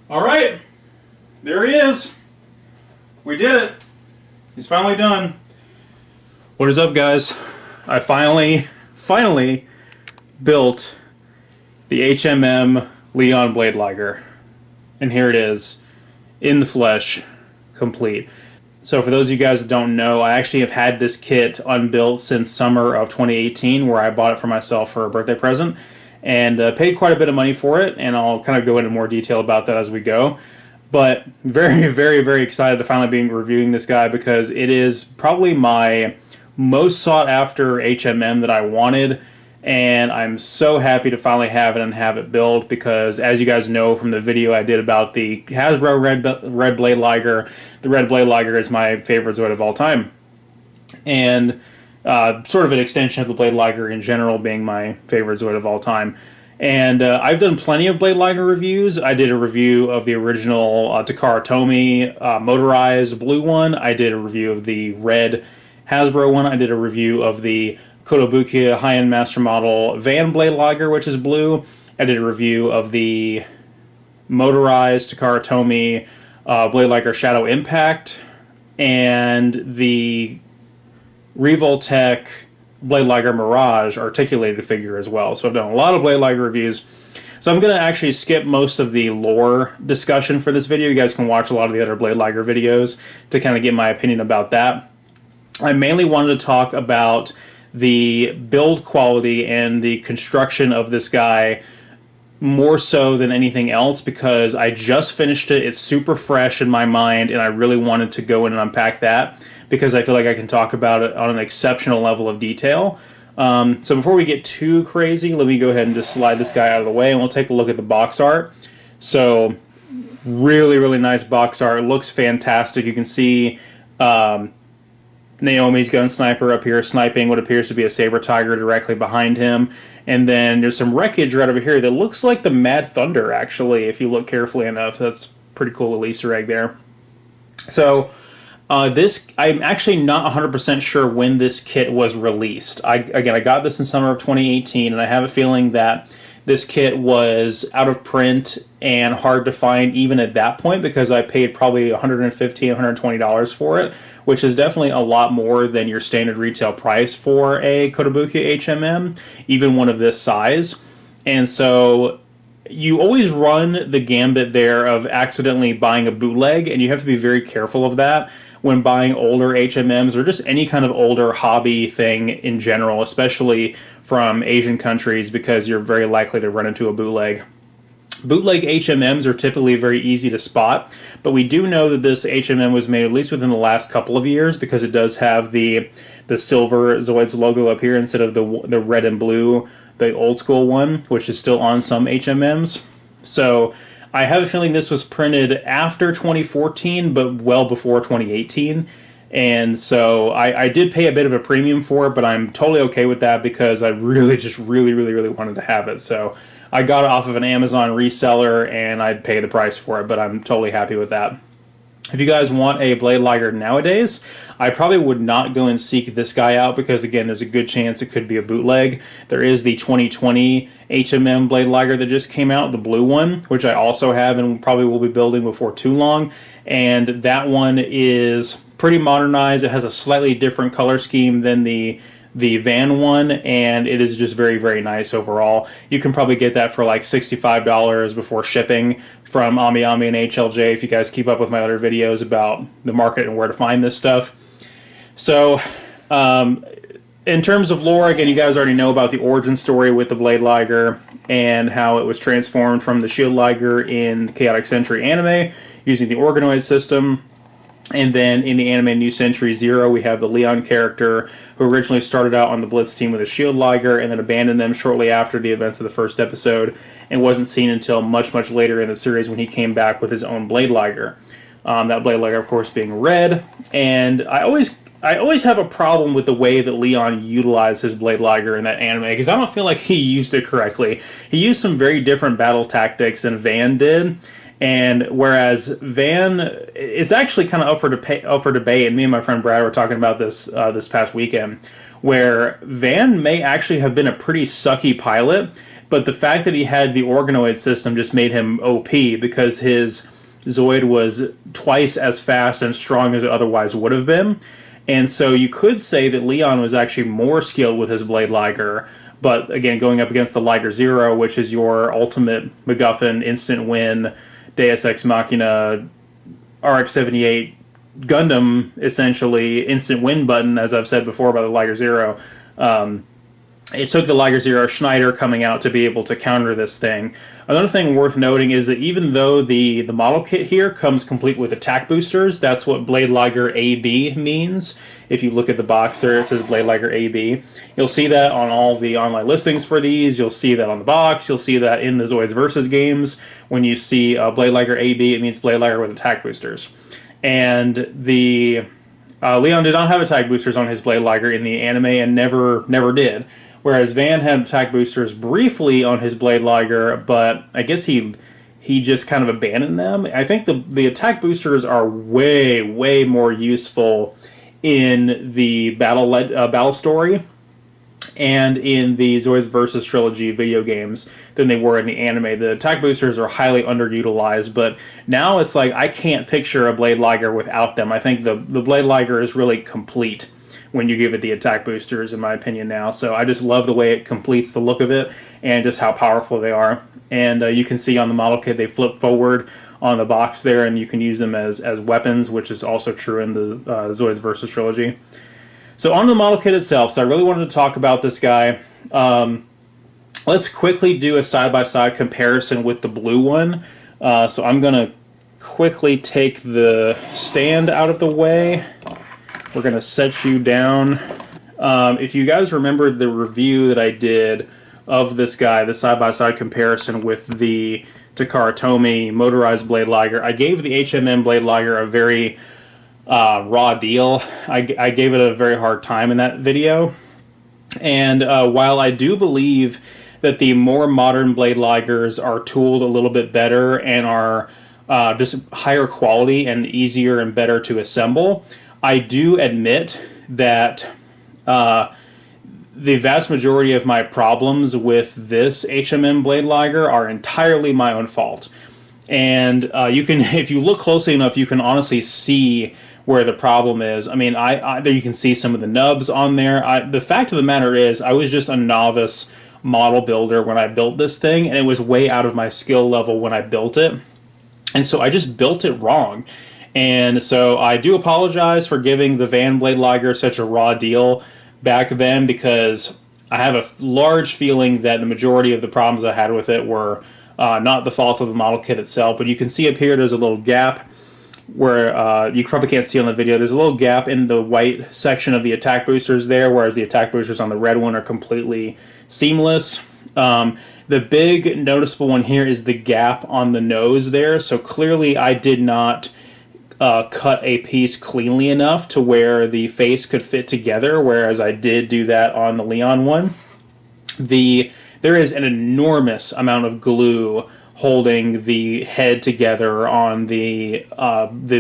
Alright, there he is. We did it. He's finally done. What is up, guys? I finally built the HMM Leon Blade Liger. And here it is, in the flesh, complete. So for those of you guys that don't know, I actually have had this kit unbuilt since summer of 2018, where I bought it for myself for a birthday present, and paid quite a bit of money for it, and I'll kind of go into more detail about that as we go. But very excited to finally be reviewing this guy, because it is probably my most sought after HMM that I wanted, and I'm so happy to finally have it and have it built, because as you guys know from the video I did about the Hasbro Red Blade Liger, the Red Blade Liger is my favorite Zoid of all time. And sort of an extension of the Blade Liger in general being my favorite Zoid of all time. And I've done plenty of Blade Liger reviews. I did a review of the original Takara Tomy motorized blue one. I did a review of the red Hasbro one. I did a review of the Kotobukiya high-end master model Van Blade Liger, which is blue. I did a review of the motorized Takara Tomy Blade Liger Shadow Impact, and the Revoltech Blade Liger Mirage articulated figure as well. So I've done a lot of Blade Liger reviews. So I'm going to actually skip most of the lore discussion for this video. You guys can watch a lot of the other Blade Liger videos to kind of get my opinion about that. I mainly wanted to talk about the build quality and the construction of this guy more so than anything else, because I just finished it. It's super fresh in my mind, and I really wanted to go in and unpack that, because I feel like I can talk about it on an exceptional level of detail. So before we get too crazy, let me go ahead and just slide this guy out of the way, and we'll take a look at the box art. So really nice box art. It looks fantastic. You can see Naomi's gun sniper up here sniping what appears to be a saber tiger directly behind him. And then there's some wreckage right over here that looks like the Mad Thunder, actually, if you look carefully enough. That's pretty cool little Easter egg there. So I'm actually not 100% sure when this kit was released. Again, I got this in summer of 2018, and I have a feeling that this kit was out of print and hard to find even at that point, because I paid probably $150, $120 for it, which is definitely a lot more than your standard retail price for a Kotobukiya HMM, even one of this size. And so you always run the gambit there of accidentally buying a bootleg, and you have to be very careful of that when buying older HMMs or just any kind of older hobby thing in general, especially from Asian countries, because you're very likely to run into a bootleg. Bootleg HMMs are typically very easy to spot, but we do know that this HMM was made at least within the last couple of years, because it does have the silver Zoids logo up here instead of the red and blue, the old school one, which is still on some HMMs. So I have a feeling this was printed after 2014, but well before 2018. And so I did pay a bit of a premium for it, but I'm totally okay with that, because I really wanted to have it. So I got it off of an Amazon reseller, and I'd pay the price for it, but I'm totally happy with that. If you guys want a Blade Liger nowadays, I probably would not go and seek this guy out, because again, there's a good chance it could be a bootleg. There is the 2020 HMM Blade Liger that just came out, the blue one, which I also have and probably will be building before too long. And that one is pretty modernized. It has a slightly different color scheme than the Van one, and it is just very nice overall. You can probably get that for like $65 before shipping from AmiAmi and HLJ, if you guys keep up with my other videos about the market and where to find this stuff. So in terms of lore, again, you guys already know about the origin story with the Blade Liger and how it was transformed from the Shield Liger in Chaotic Century anime using the organoid system. And then in the anime New Century Zero, we have the Leon character, who originally started out on the Blitz team with a Shield Liger and then abandoned them shortly after the events of the first episode, and wasn't seen until much later in the series when he came back with his own Blade Liger. That Blade Liger, of course, being red. And I always have a problem with the way that Leon utilized his Blade Liger in that anime, because I don't feel like he used it correctly. He used some very different battle tactics than Van did. And whereas Van, it's actually kind of up for debate, and me and my friend Brad were talking about this this past weekend, where Van may actually have been a pretty sucky pilot, But the fact that he had the organoid system just made him OP, because his Zoid was twice as fast and strong as it otherwise would have been. And so you could say that Leon was actually more skilled with his Blade Liger, but again, going up against the Liger Zero, which is your ultimate MacGuffin, instant win, Deus Ex Machina, RX-78 Gundam, essentially, instant win button, as I've said before about the Liger Zero. It took the Liger Zero Schneider coming out to be able to counter this thing. Another thing worth noting is that even though the model kit here comes complete with attack boosters, that's what Blade Liger AB means. If you look at the box there, it says Blade Liger AB. You'll see that on all the online listings for these. You'll see that on the box. You'll see that in the Zoids Versus games. When you see Blade Liger AB, it means Blade Liger with attack boosters. And the Leon did not have attack boosters on his Blade Liger in the anime, and never did. Whereas Van had attack boosters briefly on his Blade Liger, but I guess he just kind of abandoned them. I think the attack boosters are way more useful in the battle story and in the Zoids Versus trilogy video games than they were in the anime. The attack boosters are highly underutilized, but now it's like I can't picture a Blade Liger without them. I think the Blade Liger is really complete when you give it the attack boosters, in my opinion now. So I just love the way it completes the look of it and just how powerful they are. And you can see on the model kit they flip forward on the box there, and you can use them as weapons, which is also true in the Zoids Versus trilogy. So on the model kit itself, so I really wanted to talk about this guy. Let's quickly do a side-by-side comparison with the blue one. So I'm going to quickly take the stand out of the way. We're going to set you down. If you guys remember the review that I did of this guy, the side-by-side comparison with the Takara Tomy motorized Blade Liger, I gave the HMM Blade Liger a very raw deal. I gave it a very hard time in that video. And while I do believe that the more modern Blade Ligers are tooled a little bit better and are just higher quality and easier and better to assemble, I do admit that the vast majority of my problems with this HMM Blade Liger are entirely my own fault. And you can, if you look closely enough, you can honestly see where the problem is. I mean, there you can see some of the nubs on there. The fact of the matter is, I was just a novice model builder when I built this thing, and it was way out of my skill level when I built it. And so I just built it wrong. And so I do apologize for giving the Van Blade Liger such a raw deal back then, because I have a large feeling that the majority of the problems I had with it were not the fault of the model kit itself. But you can see up here there's a little gap where you probably can't see on the video. There's a little gap in the white section of the attack boosters there, whereas the attack boosters on the red one are completely seamless. The big noticeable one here is the gap on the nose there. So clearly I did not cut a piece cleanly enough to where the face could fit together, whereas I did do that on the Leon one. There is an enormous amount of glue holding the head together on the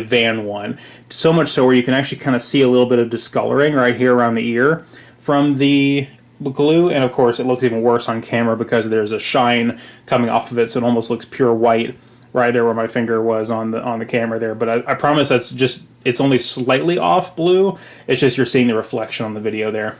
Van one. So much so where you can actually kind of see a little bit of discoloring right here around the ear from the glue, and of course it looks even worse on camera because there's a shine coming off of it, so it almost looks pure white right there where my finger was on the camera there. But I promise that's just, it's only slightly off blue. It's just you're seeing the reflection on the video there.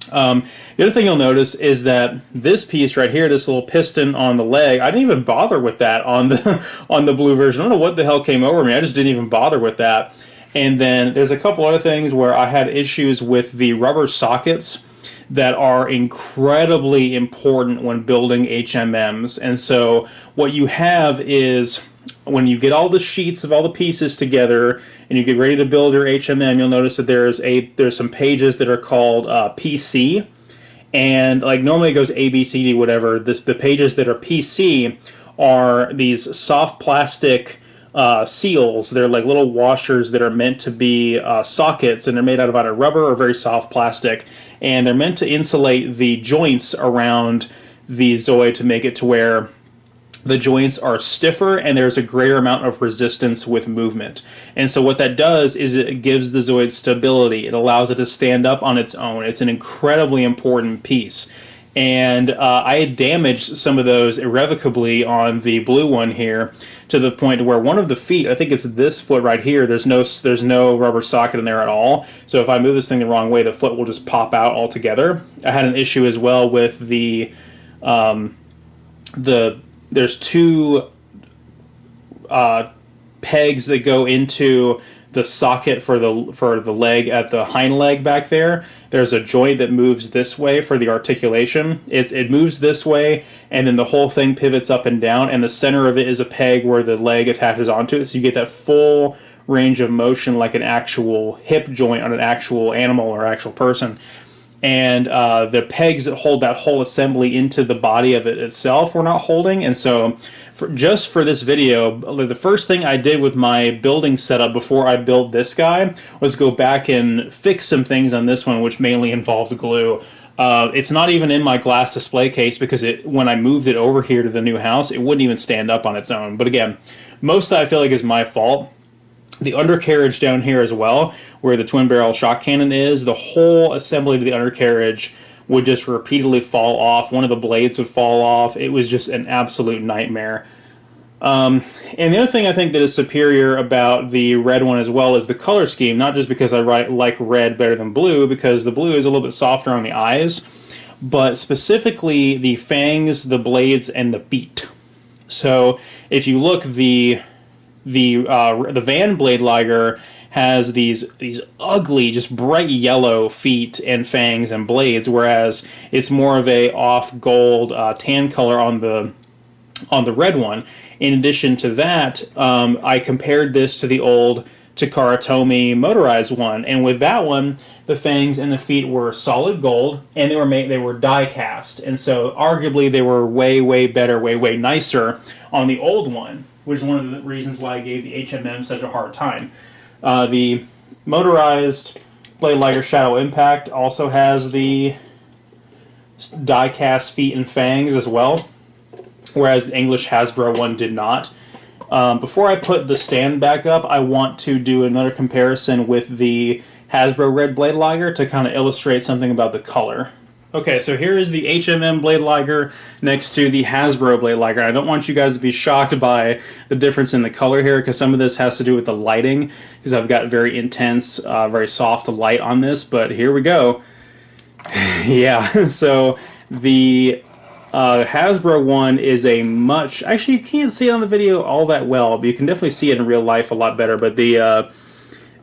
The other thing you'll notice is that this piece right here, this little piston on the leg, I didn't even bother with that on the blue version. I don't know what the hell came over me. I just didn't even bother with that. And then there's a couple other things where I had issues with the rubber sockets that are incredibly important when building HMMs. And so what you have is, when you get all the sheets of all the pieces together and you get ready to build your HMM, you'll notice that there's some pages that are called PC, and like normally it goes A, B, C, D, whatever. The pages that are PC are these soft plastic seals. They're like little washers that are meant to be sockets, and they're made out of either rubber or very soft plastic, and they're meant to insulate the joints around the Zoid to make it to where the joints are stiffer and there's a greater amount of resistance with movement. And so what that does is it gives the Zoid stability. It allows it to stand up on its own. It's an incredibly important piece. and I had damaged some of those irrevocably on the blue one here, to the point where one of the feet, I think it's this foot right here, there's no rubber socket in there at all. So if I move this thing the wrong way, the foot will just pop out altogether. I had an issue as well with there's two pegs that go into the socket for the leg at the hind leg back there. There's a joint that moves this way for the articulation. It moves this way, and then the whole thing pivots up and down, and the center of it is a peg where the leg attaches onto it, so you get that full range of motion like an actual hip joint on an actual animal or actual person. And the pegs that hold that whole assembly into the body of it itself were not holding. And so just for this video, the first thing I did with my building setup before I built this guy was go back and fix some things on this one, which mainly involved glue. It's not even in my glass display case because when I moved it over here to the new house, it wouldn't even stand up on its own. But again, most of that I feel like is my fault. The undercarriage down here as well, where the twin barrel shock cannon is, the whole assembly to the undercarriage would just repeatedly fall off. One of the blades would fall off. It was just an absolute nightmare. And the other thing I think that is superior about the red one as well is the color scheme, not just because I like red better than blue, because the blue is a little bit softer on the eyes, but specifically the fangs, the blades, and the feet. So if you look, the Van Blade Liger has these ugly, just bright yellow feet and fangs and blades, whereas it's more of a off gold tan color on the red one. In addition to that, I compared this to the old Takara Tomy motorized one, and with that one, the fangs and the feet were solid gold, and they were die cast, and so arguably they were way better, way nicer on the old one, which is one of the reasons why I gave the HMM such a hard time. The motorized Blade Liger Shadow Impact also has the die-cast feet and fangs as well, whereas the English Hasbro one did not. Before I put the stand back up, I want to do another comparison with the Hasbro Red Blade Liger to kind of illustrate something about the color. Okay, so here is the HMM Blade Liger next to the Hasbro Blade Liger. I don't want you guys to be shocked by the difference in the color here, because some of this has to do with the lighting, because I've got very intense, very soft light on this, but here we go. Yeah, so the Hasbro one is a much... Actually, you can't see it on the video all that well, but you can definitely see it in real life a lot better, but the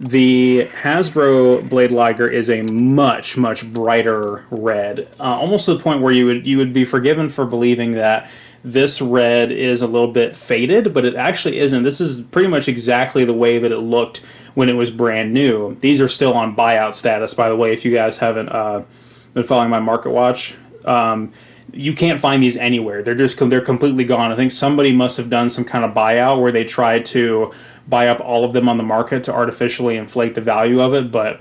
Hasbro Blade Liger is a much brighter red, almost to the point where you would be forgiven for believing that this red is a little bit faded, but it actually isn't. This is pretty much exactly the way that it looked when it was brand new. These are still on buyout status, by the way, if you guys haven't been following my market watch. You can't find these anywhere. They're completely gone. I think somebody must have done some kind of buyout where they tried to buy up all of them on the market to artificially inflate the value of it, but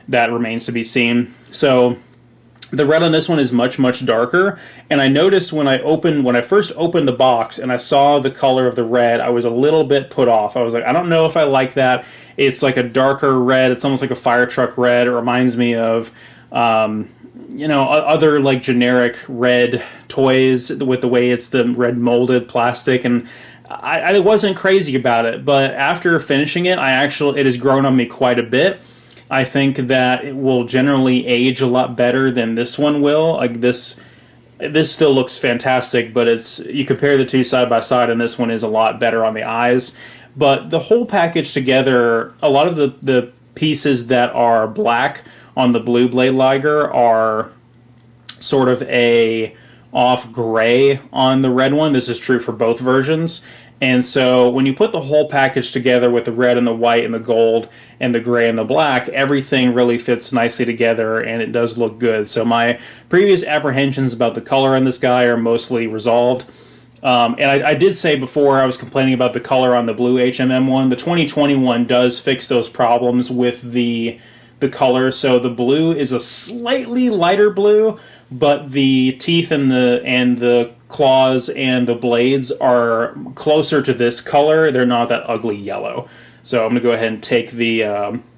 that remains to be seen. So the red on this one is much darker, and I noticed when I first opened the box and I saw the color of the red, I was a little bit put off. I was like, I don't know if I like that. It's like a darker red. It's almost like a fire truck red. It reminds me of other like generic red toys with the way it's the red molded plastic, and I wasn't crazy about it, but after finishing it, it has grown on me quite a bit. I think that it will generally age a lot better than this one will. Like this still looks fantastic, but you compare the two side by side, and this one is a lot better on the eyes. But the whole package together, a lot of the pieces that are black on the blue Blade Liger are sort of a off gray on the red one. This is true for both versions. And so when you put the whole package together with the red and the white and the gold and the gray and the black, everything really fits nicely together and it does look good. So my previous apprehensions about the color on this guy are mostly resolved. And I did say before I was complaining about the color on the blue HMM one. The 2021 does fix those problems with the color. So the blue is a slightly lighter blue, but the teeth and the claws and the blades are closer to this color. They're not that ugly yellow. So I'm going to go ahead and take the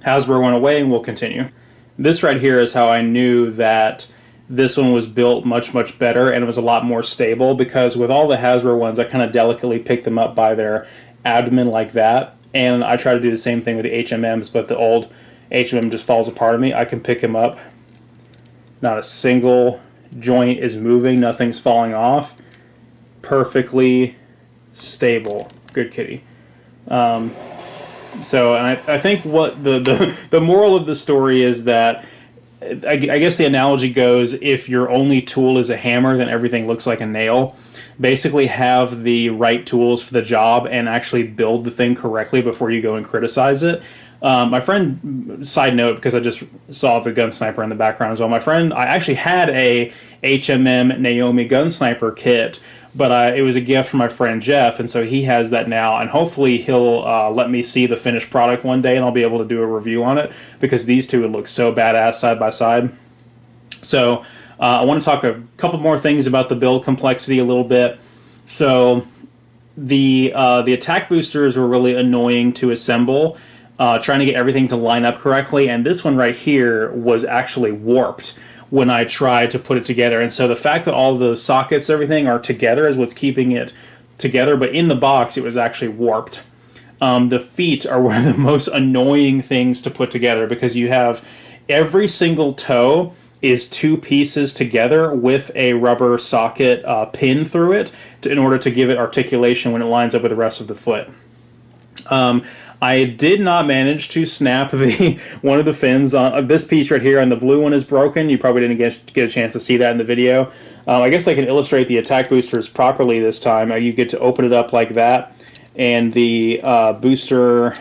Hasbro one away and we'll continue. This right here is how I knew that this one was built much, much better, and it was a lot more stable, because with all the Hasbro ones, I kind of delicately pick them up by their abdomen like that, and I try to do the same thing with the HMMs, but the old HMM just falls apart on me. I can pick him up. Not a single joint is moving. Nothing's falling off. Perfectly stable. Good kitty. So, and I think what the moral of the story is that, I guess the analogy goes, if your only tool is a hammer, then everything looks like a nail. Basically have the right tools for the job and actually build the thing correctly before you go and criticize it. My friend, side note, because I just saw the gun sniper in the background as well, my friend, I actually had a HMM Naomi gun sniper kit, but it was a gift from my friend Jeff, and so he has that now, and hopefully he'll let me see the finished product one day, and I'll be able to do a review on it, because these two would look so badass side by side. So I want to talk a couple more things about the build complexity a little bit. So the attack boosters were really annoying to assemble, trying to get everything to line up correctly, and this one right here was actually warped when I tried to put it together. And so the fact that all the sockets, everything are together is what's keeping it together, but in the box it was actually warped. The feet are one of the most annoying things to put together, because you have every single toe is two pieces together with a rubber socket pin through it in order to give it articulation when it lines up with the rest of the foot. I did not manage to snap one of the fins on this piece right here, and the blue one is broken. You probably didn't get a chance to see that in the video. I guess I can illustrate the attack boosters properly this time. You get to open it up like that, and the booster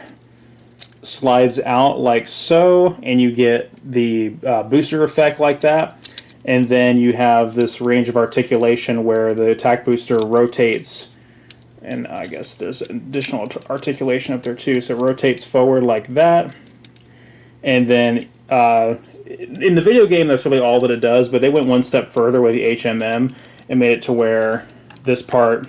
slides out like so, and you get the booster effect like that. And then you have this range of articulation where the attack booster rotates. And I guess there's additional articulation up there too. So it rotates forward like that. And then in the video game, that's really all that it does. But they went one step further with the HMM and made it to where this part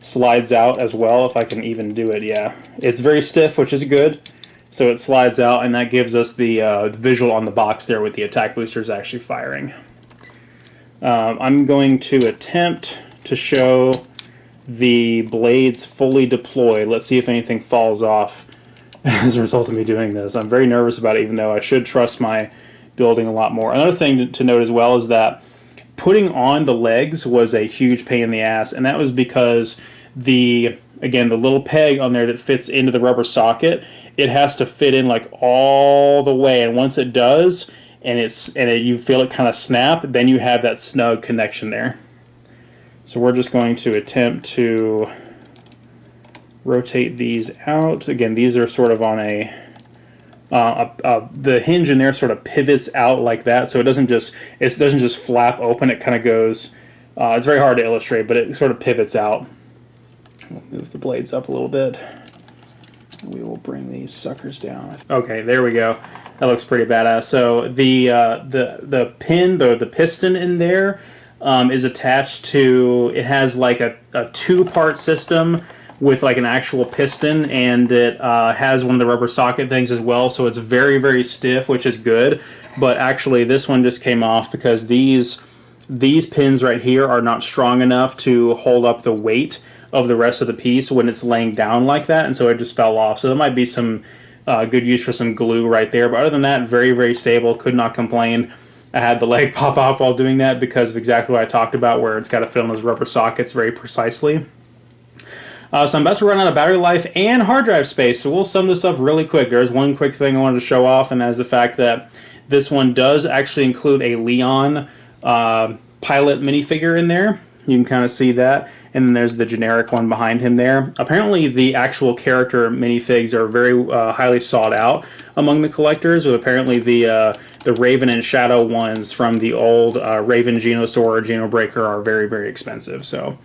slides out as well, if I can even do it. Yeah, it's very stiff, which is good. So it slides out, and that gives us the visual on the box there with the attack boosters actually firing. I'm going to attempt to show the blades fully deployed. Let's see if anything falls off as a result of me doing this. I'm very nervous about it, even though I should trust my building a lot more. Another thing to note as well is that putting on the legs was a huge pain in the ass, and that was because again, the little peg on there that fits into the rubber socket, it has to fit in like all the way, and once it does, and you feel it kind of snap, then you have that snug connection there. So we're just going to attempt to rotate these out. Again, these are sort of on the hinge in there sort of pivots out like that, so it doesn't just flap open. It kind of goes. It's very hard to illustrate, but it sort of pivots out. We'll move the blades up a little bit. We will bring these suckers down. Okay, there we go. That looks pretty badass. So the pin, the piston in there is attached to. It has like a two-part system with like an actual piston, and it has one of the rubber socket things as well, so it's very, very stiff, which is good. But actually this one just came off because these pins right here are not strong enough to hold up the weight of the rest of the piece when it's laying down like that, and so it just fell off. So there might be some good use for some glue right there, but other than that, very, very stable. Could not complain. I had the leg pop off while doing that because of exactly what I talked about, where it's got to fit on those rubber sockets very precisely. So I'm about to run out of battery life and hard drive space, so we'll sum this up really quick. There's one quick thing I wanted to show off, and that is the fact that this one does actually include a Leon pilot minifigure in there. You can kind of see that, and then there's the generic one behind him there. Apparently the actual character minifigs are very highly sought out among the collectors, with apparently the Raven and Shadow ones from the old Raven Genosaur or Genobreaker are very, very expensive. So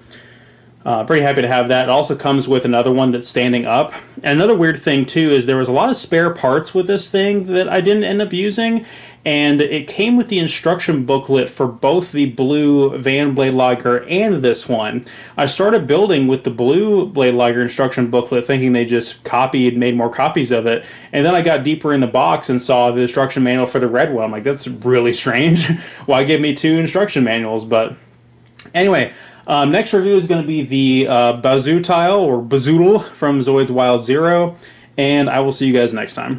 Pretty happy to have that. It also comes with another one that's standing up. And another weird thing too is there was a lot of spare parts with this thing that I didn't end up using, and it came with the instruction booklet for both the blue Van Blade Liger and this one. I started building with the blue Blade Liger instruction booklet thinking they just copied, made more copies of it, and then I got deeper in the box and saw the instruction manual for the red one. I'm like, that's really strange. Why give me two instruction manuals? But anyway, next review is going to be the Bazoo tile, or Bazoodle, from Zoids Wild Zero, and I will see you guys next time.